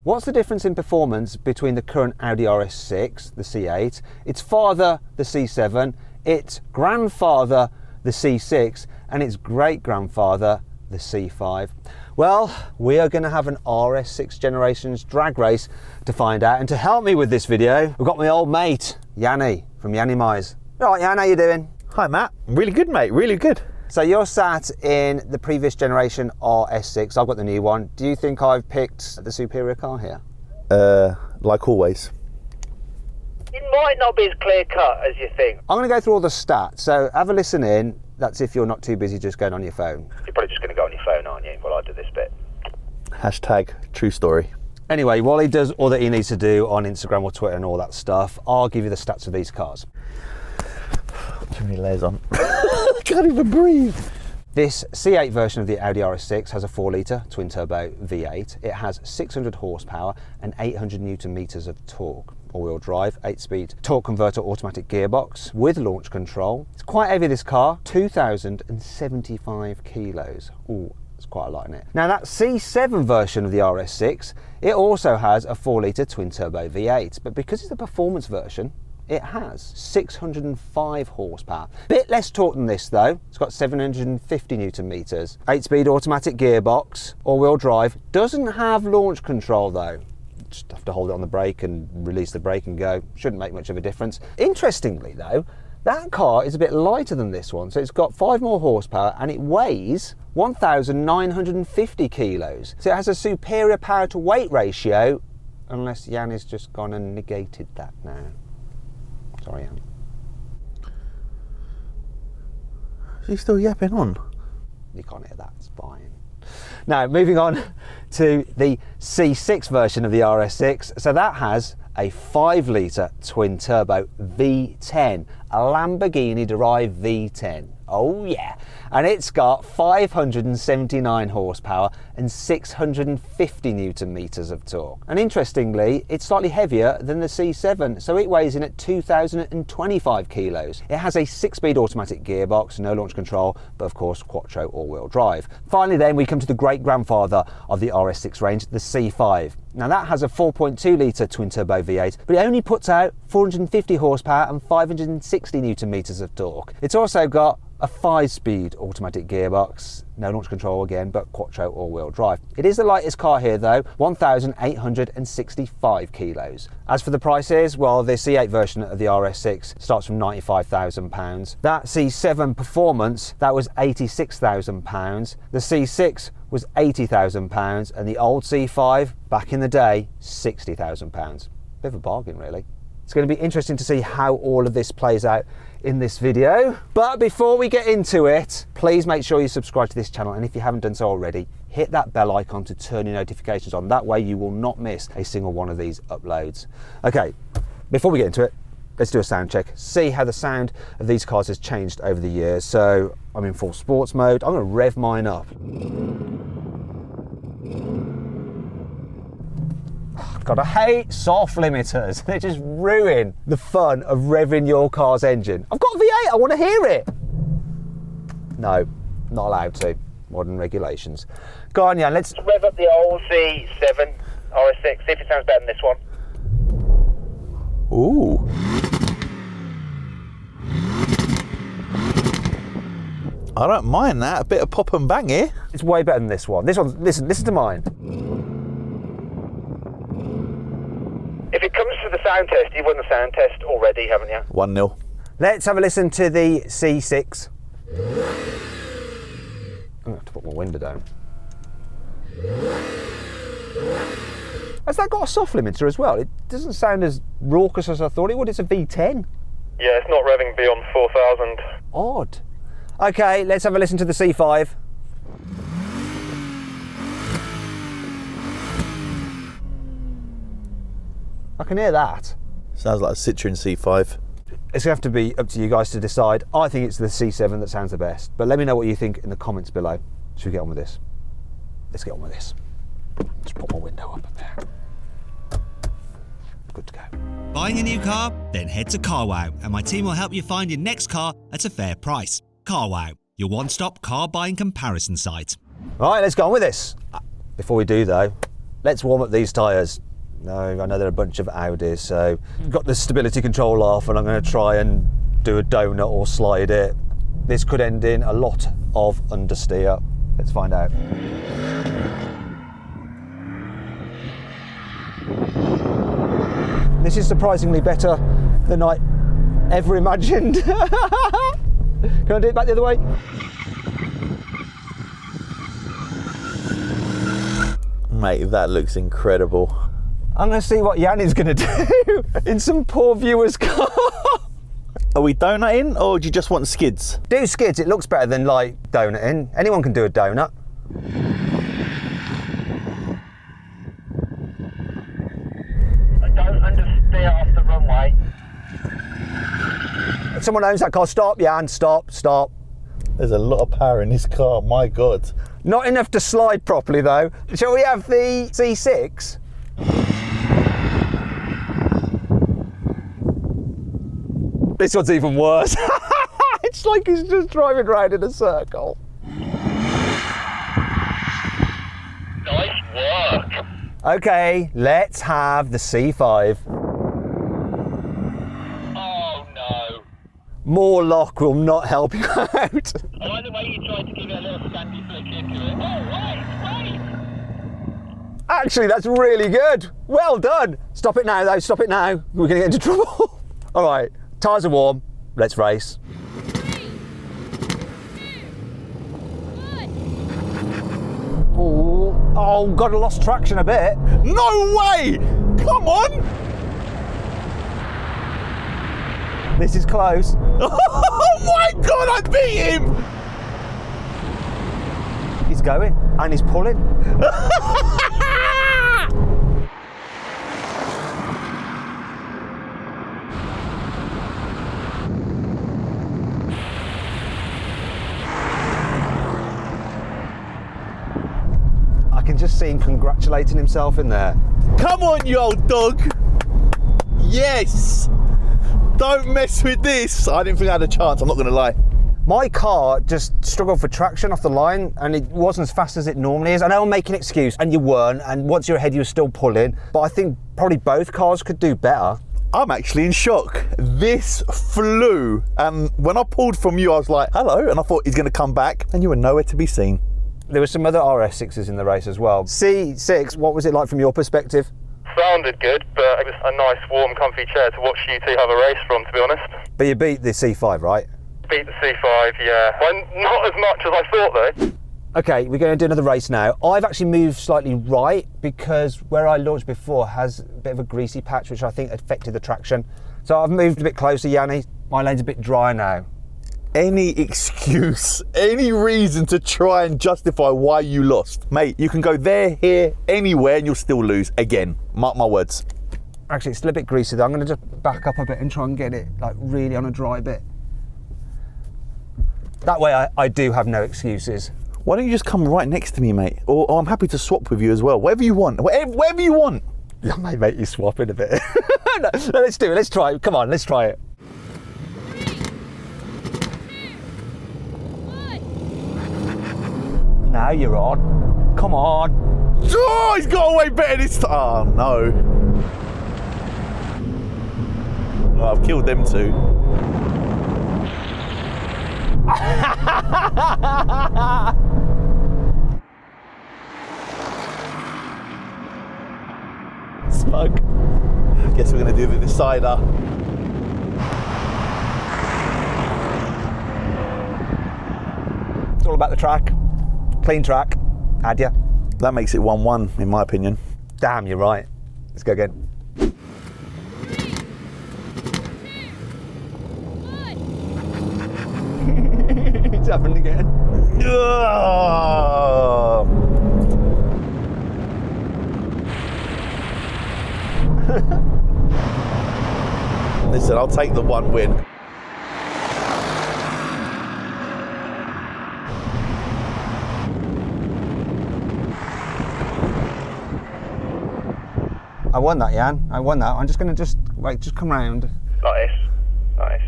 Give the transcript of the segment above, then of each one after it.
What's the difference in performance between the current Audi RS6, the C8, its father, the C7, its grandfather, the C6, and its great-grandfather, the C5? Well, we are going to have an RS6 generations drag race to find out, and to help me with this video, I've got my old mate, Yianni, from Yianni Mize. All right, Yianni, how you doing? Hi, Matt. Really good, mate. Really good. So you're sat in the previous generation RS6. I've got the new one. Do you think I've picked the superior car here? Like always. It might not be as clear cut as you think. I'm going to go through all the stats, so have a listen in. That's if you're not too busy just going on your phone. You're probably just going to go on your phone, aren't you, while I do this bit? Hashtag true story. Anyway, while he does all that he needs to do on Instagram or Twitter and all that stuff, I'll give you the stats of these cars. Too many layers on. I can't even breathe. This C8 version of the Audi RS6 has a 4-litre twin-turbo V8. It has 600 horsepower and 800 newton meters of torque. All-wheel drive, 8-speed torque converter automatic gearbox with launch control. It's quite heavy, this car, 2,075 kilos. Ooh, it's quite a lot in it. Now that C7 version of the RS6, it also has a 4-litre twin-turbo V8, but because it's a performance version, it has 605 horsepower. Bit less torque than this though. It's got 750 newton meters. 8-speed automatic gearbox, all-wheel drive. Doesn't have launch control though. Just have to hold it on the brake and release the brake and go. Shouldn't make much of a difference. Interestingly though, that car is a bit lighter than this one. So it's got 5 more horsepower and it weighs 1,950 kilos. So it has a superior power to weight ratio, unless Yianni's just gone and negated that now. Sorry, Anne. She's still yapping on. You can't hear that, it's fine. Now, moving on to the C6 version of the RS6. So that has a 5-litre twin-turbo V10, a Lamborghini-derived V10. Oh yeah, and it's got 579 horsepower and 650 newton meters of torque. And interestingly, it's slightly heavier than the C7, so it weighs in at 2,025 kilos. It has a 6-speed automatic gearbox, no launch control, but of course quattro all-wheel drive. Finally then, we come to the great-grandfather of the RS6 range, the C5. Now that has a 4.2-litre twin-turbo V8, but it only puts out 450 horsepower and 560 newton meters of torque. It's also got a 5-speed automatic gearbox, no launch control again, but quattro all-wheel drive. It is the lightest car here though, 1,865 kilos. As for the prices, well, the C8 version of the RS6 starts from £95,000. That C7 Performance, that was £86,000. The C6 was £80,000, and the old C5, back in the day, £60,000. Bit of a bargain, really. It's going to be interesting to see how all of this plays out in this video. But before we get into it, please make sure you subscribe to this channel, and if you haven't done so already, hit that bell icon to turn your notifications on. That way you will not miss a single one of these uploads. Okay, before we get into it, let's do a sound check, see how the sound of these cars has changed over the years. So I'm in full sports mode. I'm going to rev mine up. God, I hate soft limiters. They just ruin the fun of revving your car's engine. I've got a V8, I want to hear it. No, not allowed to. Modern regulations. Go on, Jan, let's rev up the old C7 RS6, see if it sounds better than this one. Ooh. I don't mind that. A bit of pop and bang here. It's way better than this one. This one, listen to mine. If it comes to the sound test, you've won the sound test already, haven't you? 1-0. Let's have a listen to the C6. I'm going to have to put my window down. Has that got a soft limiter as well? It doesn't sound as raucous as I thought it would. It's a V10. Yeah, it's not revving beyond 4,000. Odd. Okay, let's have a listen to the C5. I can hear that. Sounds like a Citroen C5. It's going to have to be up to you guys to decide. I think it's the C7 that sounds the best. But let me know what you think in the comments below. Should we get on with this? Let's get on with this. Just put my window up there. Good to go. Buying a new car? Then head to CarWow and my team will help you find your next car at a fair price. CarWow, your one-stop car buying comparison site. Right, let's go on with this. Before we do though, let's warm up these tyres. No, I know they're a bunch of Audis, so got the stability control off and I'm going to try and do a donut or slide it. This could end in a lot of understeer. Let's find out. This is surprisingly better than I ever imagined. Can I do it back the other way? Mate, that looks incredible. I'm going to see what Yianni's going to do in some poor viewer's car. Are we donutting or do you just want skids? Do skids, it looks better than like donutting. Anyone can do a donut. I don't understeer off the runway. Someone owns that car. Stop, Jan, stop, stop. There's a lot of power in this car, my God. Not enough to slide properly though. Shall we have the C6? This one's even worse. It's like he's just driving around in a circle. Nice work. Okay, let's have the C5. Oh no. More lock will not help you out. I like the way you tried to give it a little sandy flick into it. Oh, wait. Actually, that's really good. Well done. Stop it now though, stop it now. We're gonna get into trouble. All right, tyres are warm. Let's race. Oh, God, I lost traction a bit. No way! Come on! This is close. Oh my God, I beat him! He's going and he's pulling. I can just see him congratulating himself in there. Come on, you old dog! Yes! Don't mess with this! I didn't think I had a chance, I'm not gonna lie. My car just struggled for traction off the line and it wasn't as fast as it normally is. I know I'm making an excuse and you weren't, and once you're ahead you were still pulling, but I think probably both cars could do better. I'm actually in shock. This flew, and when I pulled from you I was like, hello, and I thought he's gonna come back, and you were nowhere to be seen. There were some other RS6s in the race as well. C6, what was it like from your perspective? Sounded good, but it was a nice, warm, comfy chair to watch you two have a race from, to be honest. But you beat the C5, right? Beat the C5, yeah. Well, not as much as I thought, though. Okay, we're going to do another race now. I've actually moved slightly right because where I launched before has a bit of a greasy patch, which I think affected the traction. So I've moved a bit closer, Yianni. My lane's a bit dry now. Any excuse, any reason to try and justify why you lost. Mate, you can go there, here, anywhere, and you'll still lose again. Mark my words. Actually, it's still a bit greasy though. I'm going to just back up a bit and try and get it like really on a dry bit. That way I do have no excuses. Why don't you just come right next to me, mate? Or I'm happy to swap with you as well. Whatever you want. Whatever you want. I may make you swap in a bit. No, let's do it. Let's try it. Come on, let's try it. Now you're on. Come on. Oh, he's got away better this time. Oh, no. Well, I've killed them two. Smug. Guess we're going to do the decider. It's all about the track. Clean track. Had ya. That makes it 1-1, in my opinion. Damn, you're right. Let's go again. It's happened again. Oh. Listen, I'll take the one win. I won that, Jan. I won that. I'm just going to just come round. Nice. Nice.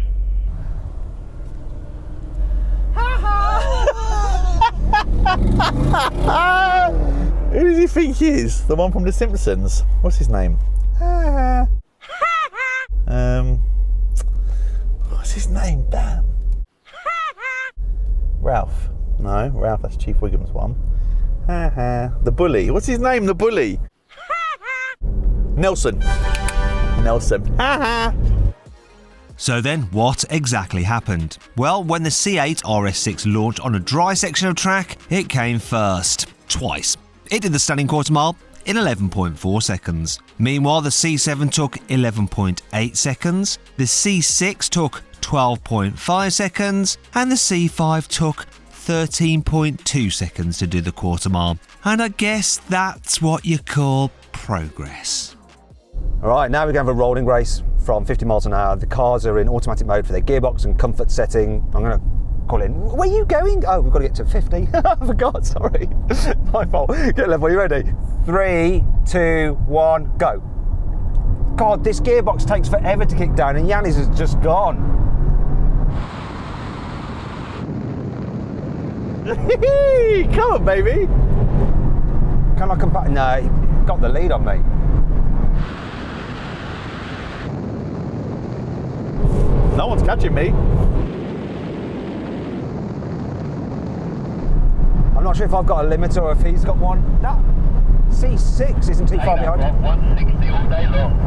Who does he think he is? The one from The Simpsons? What's his name? What's his name? Damn. Ralph. No, Ralph, that's Chief Wiggum's one. The bully. What's his name? The bully. Nelson. So then, what exactly happened? Well, when the C8 RS6 launched on a dry section of track, it came first. Twice. It did the stunning quarter mile in 11.4 seconds. Meanwhile, the C7 took 11.8 seconds, the C6 took 12.5 seconds, and the C5 took 13.2 seconds to do the quarter mile. And I guess that's what you call progress. All right, now we're going to have a rolling race from 50 miles an hour. The cars are in automatic mode for their gearbox and comfort setting. I'm going to call in. Where are you going? Oh, we've got to get to 50. I forgot, sorry. My fault. Get level, are you ready? 3, 2, 1, go. God, this gearbox takes forever to kick down and Yianni's has just gone. Come on, baby. Can I come back? No, he got the lead on me. No one's catching me. I'm not sure if I've got a limiter or if he's got one. That C6 isn't too far behind. 160 all day long.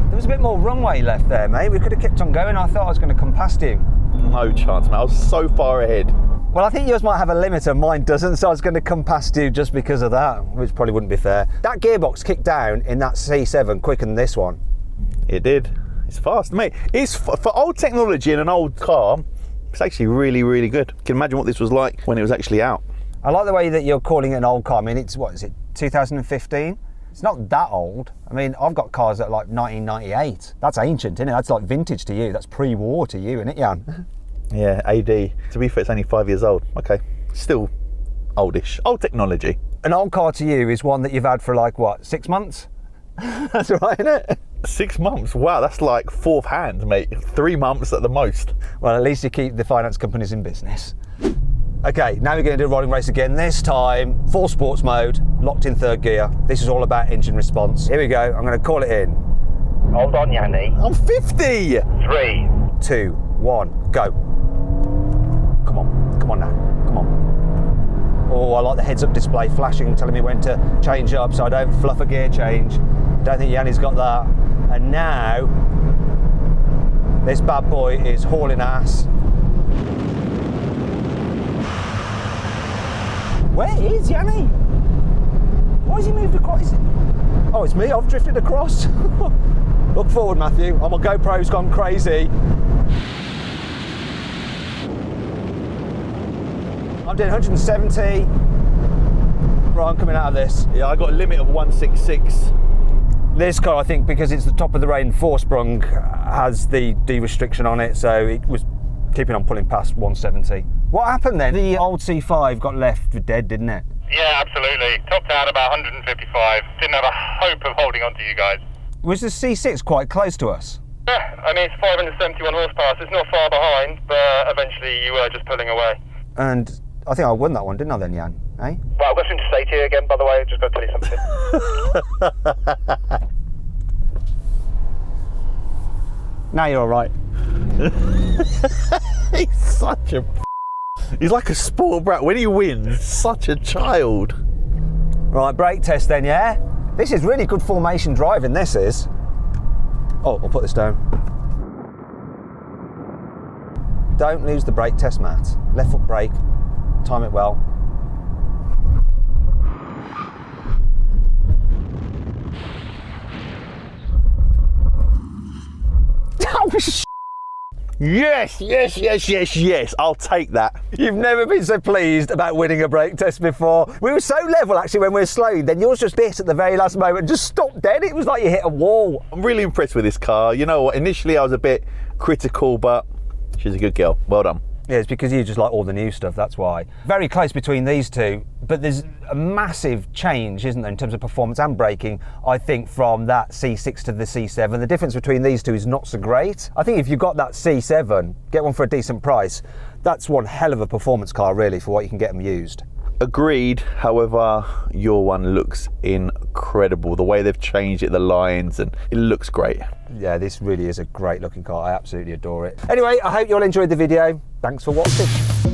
There was a bit more runway left there, mate. We could have kept on going. I thought I was going to come past him. No chance, man. I was so far ahead. Well, I think yours might have a limiter, mine doesn't, so I was going to come past you just because of that, which probably wouldn't be fair. That gearbox kicked down in that C7 quicker than this one. It did. It's fast, mate. It's for old technology in an old car. It's actually really, really good. You can imagine what this was like when it was actually out. I like the way that you're calling it an old car. I mean, it's, what is it, 2015? It's not that old. I mean, I've got cars that are like 1998. That's ancient, isn't it? That's like vintage to you. That's pre-war to you, isn't it, Jan? Yeah, AD. To be fair, it's only 5 years old. Okay, still oldish. Old technology. An old car to you is one that you've had for like, what, 6 months? That's right, isn't it? 6 months? Wow, that's like fourth hand, mate. 3 months at the most. Well, at least you keep the finance companies in business. Okay, now we're going to do a rolling race again. This time, full sports mode, locked in third gear. This is all about engine response. Here we go. I'm going to call it in. Hold on, Yianni. I'm 50! 3, 2, 1, go. Come on now, come on. Oh, I like the heads-up display flashing, telling me when to change up so I don't fluff a gear change. Don't think Yianni's got that. And now, this bad boy is hauling ass. Where is Yianni? Why has he moved across? Oh, it's me, I've drifted across. Look forward, Matthew. Oh, my GoPro's gone crazy. I'm doing 170. Right, I'm coming out of this. Yeah, I got a limit of 166. This car, I think, because it's the top of the range four-sprung, has the D-restriction on it, so it was keeping on pulling past 170. What happened then? The old C5 got left for dead, didn't it? Yeah, absolutely. Topped out about 155. Didn't have a hope of holding on to you guys. Was the C6 quite close to us? Yeah, I mean, it's 571 horsepower, so it's not far behind, but eventually you were just pulling away. And I think I won that one, didn't I then, Jan? Eh? Well, I've got something to say to you again, by the way. Just got to tell you something. Now you're all right. He's such a... He's like a spoiled brat. When he wins, such a child. Right, brake test then, yeah? This is really good formation driving, this is. Oh, I'll put this down. Don't lose the brake test, Matt. Left foot brake, time it well. Yes, yes, yes, yes, yes. I'll take that. You've never been so pleased about winning a brake test before. We were so level actually when we were slowing, then yours just bit at the very last moment and just stopped dead. It was like you hit a wall. I'm really impressed with this car. You know what, initially I was a bit critical, but she's a good girl. Well done. Yeah, it's because you just like all the new stuff, that's why. Very close between these two, but there's a massive change, isn't there, in terms of performance and braking, I think, from that C6 to the C7. The difference between these two is not so great. I think if you've got that C7, get one for a decent price, that's one hell of a performance car, really, for what you can get them used. Agreed, however, your one looks incredible. The way they've changed it, the lines, and it looks great. Yeah, this really is a great looking car. I absolutely adore it. Anyway, I hope you all enjoyed the video. Thanks for watching.